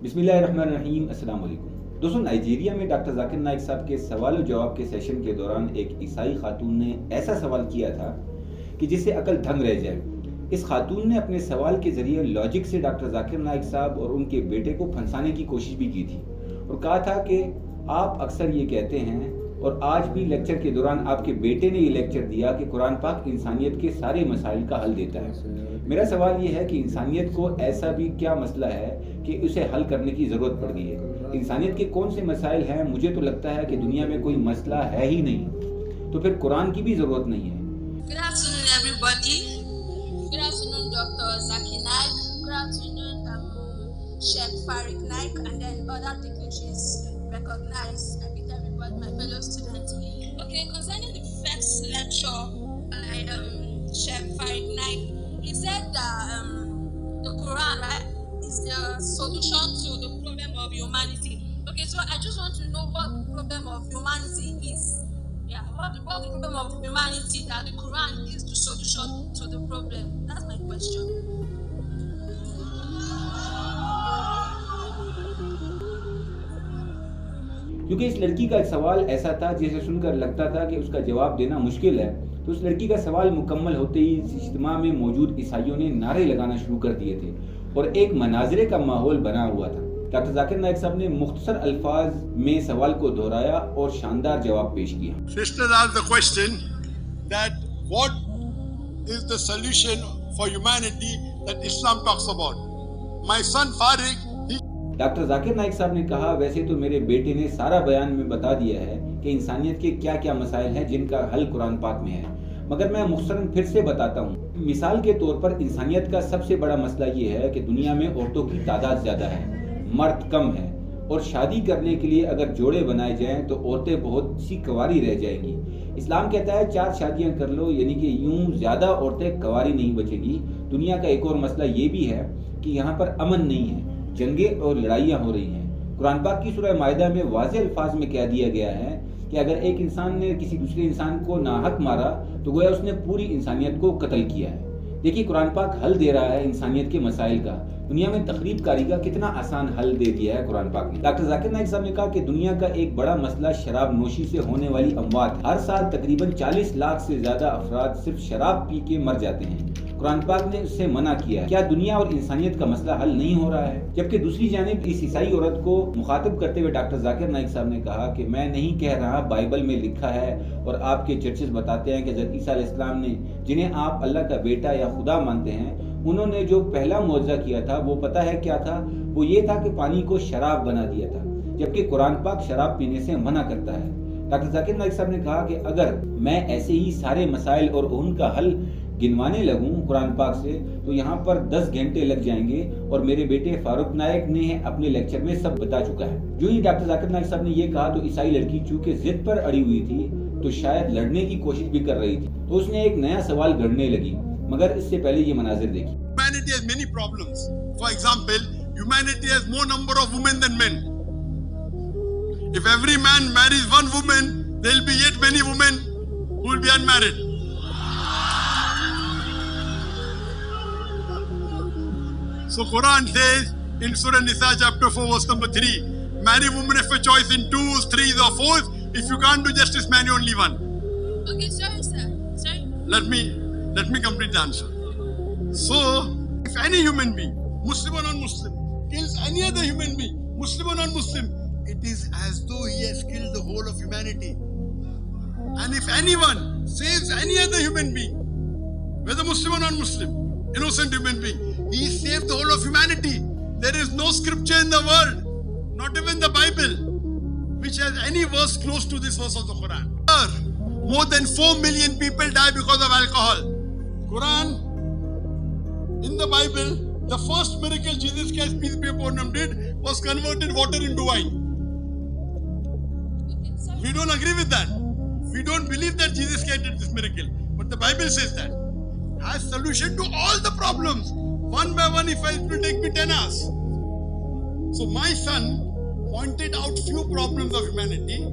بسم اللہ الرحمن الرحیم. السلام علیکم دوستوں. نائجیریا میں ڈاکٹر ذاکر نائک صاحب کے سوال و جواب کے سیشن کے دوران ایک عیسائی خاتون نے ایسا سوال کیا تھا کہ جس سے عقل دھنگ رہ جائے. اس خاتون نے اپنے سوال کے ذریعے لاجک سے ڈاکٹر ذاکر نائک صاحب اور ان کے بیٹے کو پھنسانے کی کوشش بھی کی تھی اور کہا تھا کہ آپ اکثر یہ کہتے ہیں اور آج بھی لیکچر کے دوران آپ کے بیٹے نے یہ لیکچر دیا کہ قرآن پاک انسانیت کے سارے مسائل کا حل دیتا ہے. میرا سوال یہ ہے کہ انسانیت کو ایسا بھی کیا مسئلہ ہے کہ اسے حل کرنے کی ضرورت پڑ گئی ہے؟ انسانیت کے کون سے مسائل ہیں؟ مجھے تو لگتا ہے کہ دنیا میں کوئی مسئلہ ہے ہی نہیں, تو پھر قرآن کی بھی ضرورت نہیں ہے. Good afternoon, everybody. Good afternoon, Dr. Zakir Naik. Good afternoon, Sheikh Farid Naik, and then other dignitaries recognized. I greet everybody, my fellow students. Okay, concerning the first lecture by Sheikh Farid Naik, he said that the Quran, right, is the solution to the problem of humanity. Okay, so I just want to know what the problem of humanity is. Yeah, what the problem of humanity that the Quran is the solution to the problem? That's my question. کیونکہ اس لڑکی کا سوال ایسا تھا جسے سن کر لگتا تھا کہ اس کا جواب دینا مشکل ہے, تو اس لڑکی کا سوال مکمل ہوتے ہی اس اجتماع میں موجود عیسائیوں نے نعرے لگانا شروع کر دیے تھے اور ایک مناظرے کا ماحول بنا ہوا تھا. ڈاکٹر ذاکر نائک صاحب نے مختصر الفاظ میں سوال کو دہرایا اور شاندار جواب پیش کیا. Sister asked the question that what is the solution for humanity that Islam talks about. My son Farid, doctor Zakir Naik صاحب نے کہا, ویسے تو میرے بیٹے نے سارا بیان میں بتا دیا ہے کہ انسانیت کے کیا کیا مسائل ہیں جن کا حل قرآن پاک میں ہے, مگر میں مختصراً پھر سے بتاتا ہوں. مثال کے طور پر انسانیت کا سب سے بڑا مسئلہ یہ ہے کہ دنیا میں عورتوں کی تعداد زیادہ ہے, مرد کم ہے, اور شادی کرنے کے لیے اگر جوڑے بنائے جائیں تو عورتیں بہت سی کنواری رہ جائیں گی. اسلام کہتا ہے 4 شادیاں کر لو, یعنی کہ یوں زیادہ عورتیں کنواری نہیں بچیں گی. دنیا کا ایک اور مسئلہ یہ بھی ہے کہ یہاں پر امن نہیں ہے, جنگیں اور لڑائیاں ہو رہی ہیں. قرآن پاک کی سورہ مائدہ میں واضح الفاظ میں کہہ دیا گیا ہے کہ اگر ایک انسان نے کسی دوسرے انسان کو ناحق مارا تو گویا اس نے پوری انسانیت کو قتل کیا ہے. دیکھیے قرآن پاک حل دے رہا ہے انسانیت کے مسائل کا. دنیا میں تخریب کاری کا کتنا آسان حل دے دیا ہے قرآن پاک نے. ڈاکٹر ذاکر نائک صاحب نے کہا کہ دنیا کا ایک بڑا مسئلہ شراب نوشی سے ہونے والی اموات. ہر سال تقریباً 40 لاکھ سے زیادہ افراد صرف شراب پی کے مر جاتے ہیں. قرآن پاک نے اس سے منع کیا ہے. کیا دنیا اور انسانیت کا مسئلہ حل نہیں ہو رہا ہے؟ جبکہ دوسری جانب اس عیسائی عورت کو مخاطب کرتے ہوئے ڈاکٹر ذاکر نائک صاحب نے کہا کہ میں نہیں کہہ رہا, بائبل میں لکھا ہے اور آپ کے چرچز بتاتے ہیں کہ حضرت عیسیٰ علیہ السلام نے, جنہیں آپ اللہ کا بیٹا یا خدا مانتے ہیں, انہوں نے جو پہلا معجزہ کیا تھا وہ پتہ ہے کیا تھا؟ وہ یہ تھا کہ پانی کو شراب بنا دیا تھا, جبکہ قرآن پاک شراب پینے سے منع کرتا ہے. ڈاکٹر ذاکر نائک صاحب نے کہا کہ اگر میں ایسے ہی سارے مسائل اور ان کا حل گنوانے لگوں قرآن پاک سے تو یہاں پر 10 گھنٹے لگ جائیں گے, اور میرے بیٹے فاروق نائک نے اپنے لیکچر میں سب بتا چکا ہے. جو ہی ڈاکٹر ذاکر نائک صاحب نے یہ کہا تو عیسائی لڑکی چونکہ ضد پر اڑی ہوئی تھی تو شاید لڑنے کی کوشش بھی کر رہی تھی, تو اس نے ایک نیا سوال گھڑنے لگی, مگر اس سے پہلے یہ مناظر دیکھیں. humanity has many problems. For example, humanity has more number of women than men. If every man marries one woman, there will be yet many women who will be unmarried. So Quran says in Surah Nisa chapter 4 verse number 3, marry women of your choice in 2s, 3s or 4s. If you can't do justice, marry only one. Okay, sorry, sir. Sorry. Let me complete the answer. So, if any human being, Muslim or non-Muslim, kills any other human being, Muslim or non-Muslim, it is as though he has killed the whole of humanity. And if anyone saves any other human being, whether Muslim or non-Muslim, innocent human being, he saved the whole of humanity. There is no scripture in the world, not even the Bible, which has any verse close to this verse of the Quran. More than 4 million people die because of alcohol. Quran, in the Bible, the first miracle Jesus Christ, peace be upon him, did was converted water into wine. We don't agree with that. We don't believe that Jesus Christ did this miracle. But the Bible says that. Has solution to all the problems. One by one, if it will take me 10 hours. So my son pointed out few problems of humanity.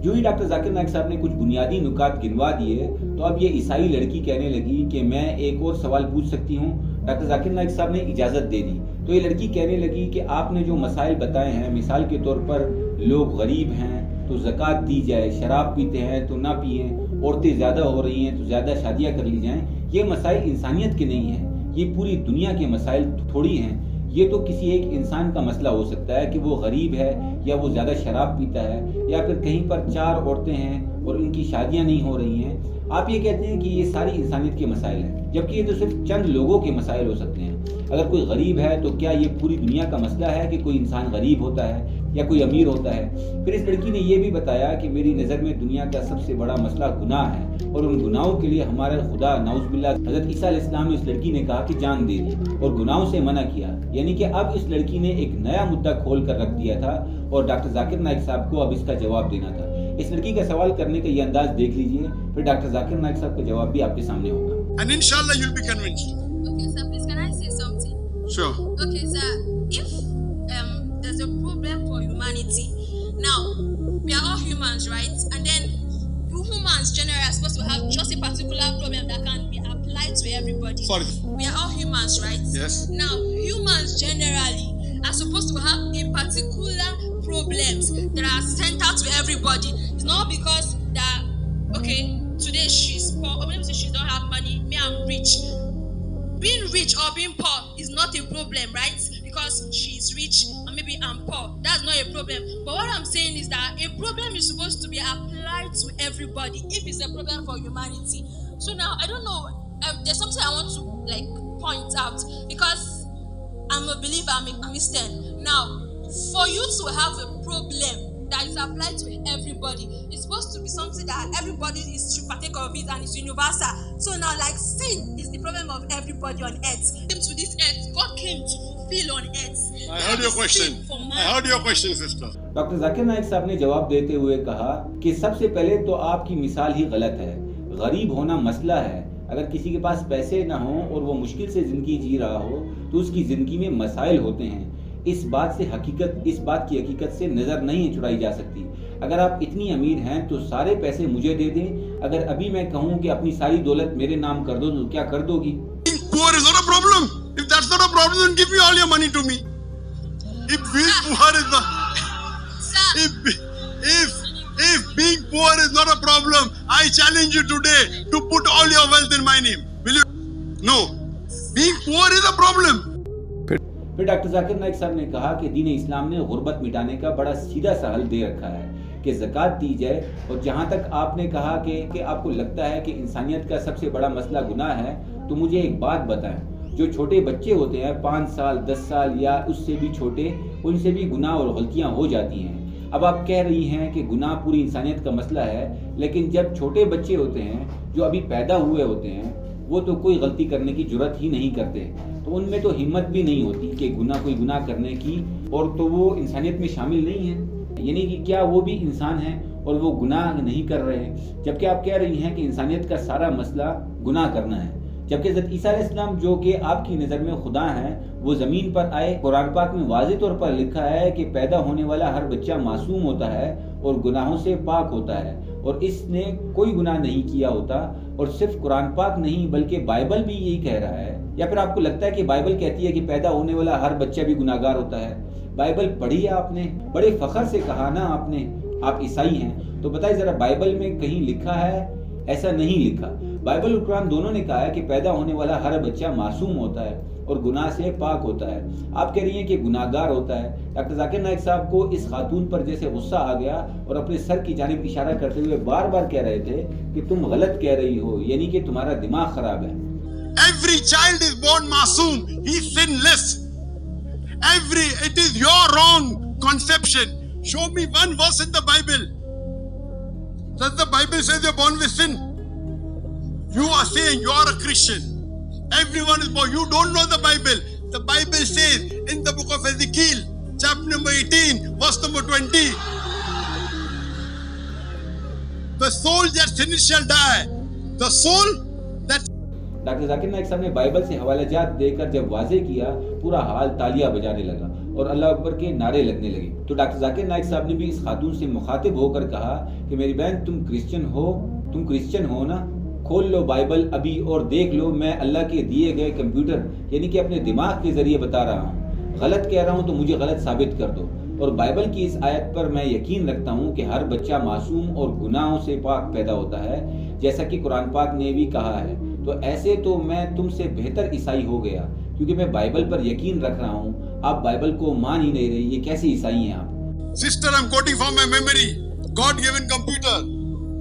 جو ہی doctor Zakir Naik صاحب نے کچھ بنیادی نکات گنوا دیے تو اب یہ عیسائی لڑکی کہنے لگی کہ میں ایک اور سوال پوچھ سکتی ہوں. ڈاکٹر ذاکر نائک صاحب نے اجازت دے دی تو تو یہ لڑکی کہنے لگی کہ آپ نے جو مسائل بتائے ہیں، مثال کے طور پر لوگ غریب ہیں تو زکوٰۃ دی جائے، شراب پیتے ہیں تو نہ پئیں، عورتیں زیادہ ہو رہی ہیں تو زیادہ شادیاں کر لی جائیں، یہ مسائل انسانیت کے نہیں ہیں، یہ پوری دنیا کے مسائل تھوڑی ہیں۔ یہ تو کسی ایک انسان کا مسئلہ ہو سکتا ہے کہ وہ غریب ہے یا وہ زیادہ شراب پیتا ہے یا پھر کہیں پر 4 عورتیں ہیں اور ان کی شادیاں نہیں ہو رہی ہیں۔ آپ یہ کہتے ہیں کہ یہ ساری انسانیت کے مسائل ہیں، جبکہ یہ تو صرف چند لوگوں کے مسائل ہو سکتے ہیں۔ اگر کوئی غریب ہے تو کیا یہ پوری دنیا کا مسئلہ ہے کہ کوئی انسان غریب ہوتا ہے یا کوئی امیر ہوتا ہے؟ پھر اس لڑکی نے یہ بھی بتایا کہ میری نظر میں دنیا کا سب سے بڑا مسئلہ گناہ ہے، اور ان گناہوں کے لیے ہمارا خدا نعوذ باللہ حضرت عیسیٰ علیہ السلام نے اس لڑکی نے کہا کہ جان دے دی اور گناہوں سے منع کیا۔ یعنی کہ اب اس لڑکی نے ایک نیا مدعا کھول کر رکھ دیا تھا اور ڈاکٹر ذاکر نائک صاحب کو اب اس کا جواب دینا تھا۔ اس لڑکی کا سوال کرنے کا یہ انداز دیکھ لیجئے، پھر ڈاکٹر ذاکر نائک صاحب کا جواب بھی آپ کے سامنے ہوگا۔ And inshallah you'll be convinced. Okay, sir, please can I say something? Sure. Okay, sir, if there's a problem for humanity, now we are all humans, right? And then humans generally are supposed to have just a particular problem that can be applied to everybody. Sorry. We are all humans, right? Yes. Now, humans generally are supposed to have a particular problems that are sent out to everybody. It's not because that, okay, today she's poor, or maybe she don't have money, me I'm rich. Being rich or being poor is not a problem, right? Because she's rich or maybe I'm poor. That's not a problem. But what I'm saying is that a problem is supposed to be applied to everybody if it's a problem for humanity. So now, I don't know, there's something I want to point out, because I'm a believer, I'm a Christian. Now, for you to have a problem that is applied to everybody, it's supposed to be something that everybody should partake of it and it's universal. So now, sin is the problem of everybody on earth. Came to this earth, God came to fulfill on earth. I heard your question. I heard your question, sister. Doctor Zakir Naik صاحب نے جواب دیتے ہوئے کہا کہ سب سے پہلے تو آپ کی مثال ہی غلط ہے۔ غریب ہونا مسئلہ ہے۔ اگر کسی کے پاس پیسے نہ ہوں اور وہ مشکل سے زندگی جی رہا ہو تو اس کی زندگی میں مسائل ہوتے ہیں۔ اس بات کی حقیقت سے نظر نہیں چھڑائی جا سکتی۔ اگر آپ اتنی امیر ہیں تو سارے پیسے مجھے دے دیں، اگر ابھی میں کہوں کہ اپنی ساری دولت میرے نام کر دو تو کیا کر دو گی؟ Being poor is not a problem. If that's not a problem, then give me all your money to me. If being poor is not, if being poor is not a problem, I challenge you today to put all your wealth in my name. Will you? No. Being poor is a problem. پھر doctor Zakir Naik صاحب نے کہا کہ دین اسلام نے غربت مٹانے کا بڑا سیدھا سا حل دے رکھا ہے کہ زکوٰۃ دی جائے، اور جہاں تک آپ نے کہا کہ آپ کو لگتا ہے کہ انسانیت کا سب سے بڑا مسئلہ گناہ ہے، تو مجھے ایک بات بتائیں، جو چھوٹے بچے ہوتے ہیں 5 سال 10 سال یا اس سے بھی چھوٹے، ان سے بھی گناہ اور غلطیاں ہو جاتی ہیں۔ اب آپ کہہ رہی ہیں کہ گناہ پوری انسانیت کا مسئلہ ہے، لیکن جب چھوٹے بچے ہوتے ہیں جو ابھی پیدا ہوئے ہوتے ہیں، وہ تو کوئی غلطی کرنے کی جرات ہی نہیں کرتے، تو ان میں تو ہمت بھی نہیں ہوتی کہ کوئی گناہ کرنے کی، اور تو وہ انسانیت میں شامل نہیں ہیں۔ یعنی کہ کیا وہ بھی انسان ہیں اور وہ گناہ نہیں کر رہے ہیں؟ جبکہ آپ کہہ رہی ہیں کہ انسانیت کا سارا مسئلہ گناہ کرنا ہے، جبکہ حضرت عیسیٰ علیہ السلام جو کہ آپ کی نظر میں خدا ہیں، وہ زمین پر آئے۔ قرآن پاک میں واضح طور پر لکھا ہے کہ پیدا ہونے والا ہر بچہ معصوم ہوتا ہے اور گناہوں سے پاک ہوتا ہے، اور اس نے کوئی گناہ نہیں کیا ہوتا۔ اور صرف قرآن پاک نہیں بلکہ بائبل بھی یہی کہہ رہا ہے۔ یا پھر آپ کو لگتا ہے کہ بائبل کہتی ہے کہ پیدا ہونے والا ہر بچہ بھی گناہگار ہوتا ہے؟ بائبل پڑھی ہے آپ نے، بڑے فخر سے کہا نا آپ نے، آپ عیسائی ہیں، تو بتائیں ذرا بائبل میں کہیں لکھا ہے؟ ایسا نہیں لکھا۔ بائبل اور قرآن دونوں نے کہا ہے کہ پیدا ہونے والا ہر بچہ معصوم ہوتا ہے اور گناہ سے پاک ہوتا ہے۔ آپ کہہ رہی ہیں کہ گناہگار ہوتا ہے۔ ڈاکٹر ذاکر نائک صاحب کو اس خاتون پر جیسے غصہ آ گیا اور اپنے سر کی جانب اشارہ کرتے ہوئے بار بار کہہ رہے تھے کہ تم غلط کہہ رہی ہو، یعنی کہ تمہارا دماغ خراب ہے۔ Every child is born masoom. He's sinless. It is your wrong conception. Show me one verse in the Bible. Does the Bible say they're born with sin? You are saying you are a Christian. Everyone is born. You don't know the Bible. The Bible says in the book of Ezekiel, chapter number 18, verse number 20, the soul that sinneth shall die. The soul that... doctor Zakir Naik صاحب نے Bible سے حوالہ جات دے کر جب واضح کیا، پورا حال تالیاں بجانے لگا اور اللہ اکبر کے نعرے لگنے لگے۔ تو ڈاکٹر ذاکر نائک صاحب نے بھی اس خاتون سے مخاطب ہو کر کہا کہ میری بہن تم کرسچن ہو نا؟ کھول لو بائبل ابھی اور دیکھ لو، میں اللہ کے دیے گئے کمپیوٹر یعنی کہ اپنے دماغ کے ذریعے بتا رہا ہوں غلط کہہ رہا ہوں تو مجھے غلط ثابت کر دو. اور بائبل کی اس آیت پر میں یقین رکھتا ہوں کہ ہر بچہ معصوم اور گناہوں سے پاک پیدا ہوتا ہے, جیسا کہ قرآن پاک نے بھی کہا ہے. تو ایسے تو میں تم سے بہتر عیسائی ہو گیا, کیونکہ میں بائبل پر یقین رکھ رہا ہوں. آپ بائبل کو مان ہی نہیں رہے, یہ کیسے عیسائی ہیں آپ؟ Sister, I'm quoting from my memory. God-given computer.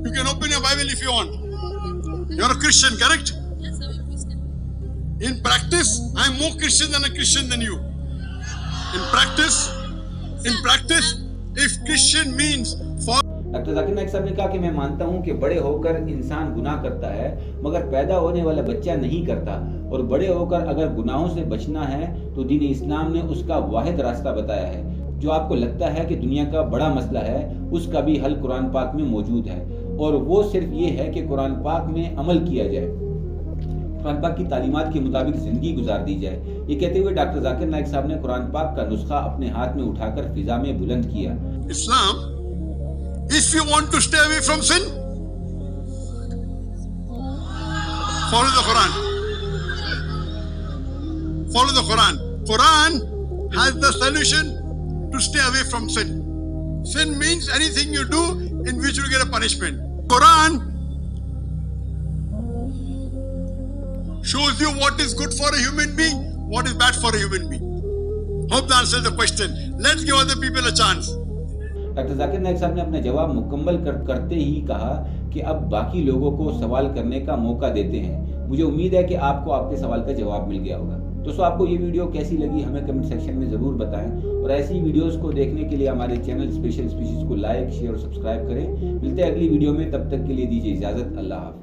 You can open your Bible if you want. You're a Christian, correct? Yes, I'm a Christian. In practice, I'm more Christian than a Christian than you. In practice, if Christian means for doctor Zakir Naik صاحب نے کہا کہ میں مانتا ہوں کہ بڑے ہو کر انسان گناہ کرتا ہے, مگر پیدا ہونے والا بچہ نہیں کرتا. اور بڑے ہو کر اگر گناہوں سے بچنا ہے تو دین اسلام نے اس کا واحد راستہ بتایا ہے. جو آپ کو لگتا ہے کہ دنیا کا بڑا مسئلہ ہے, اس کا بھی حل قرآن پاک میں موجود ہے, اور وہ صرف یہ ہے کہ قرآن پاک میں عمل کیا جائے, قرآن پاک کی تعلیمات کے مطابق زندگی گزار دی جائے. یہ کہتے ہوئے ڈاکٹر ذاکر نائک صاحب نے قرآن پاک کا نسخہ اپنے ہاتھ میں اٹھا کر فضا میں بلند کیا. Islam, if you want to stay away from sin, follow the Quran. Follow the Quran. Quran has the solution to stay away from sin. Sin means anything you do in which you get a punishment. Quran shows you what is good for a human being, what is bad for a human being. Hope that answers the question. Let's give other people a chance. Doctor Zakir Naik صاحب نے اپنا جواب مکمل کرتے ہی کہا کہ اب باقی لوگوں کو سوال کرنے کا موقع دیتے ہیں. مجھے امید ہے کہ آپ کو آپ کے سوال کا جواب مل گیا ہوگا. دوستو, آپ کو یہ ویڈیو کیسی لگی ہمیں کمنٹ سیکشن میں ضرور بتائیں, اور ایسی ویڈیوز کو دیکھنے کے لیے ہمارے چینل اسپیشل اسپیشیز کو لائک, شیئر اور سبسکرائب کریں. ملتے ہیں اگلی ویڈیو میں, تب تک کے لیے دیجیے اجازت. اللہ حافظ.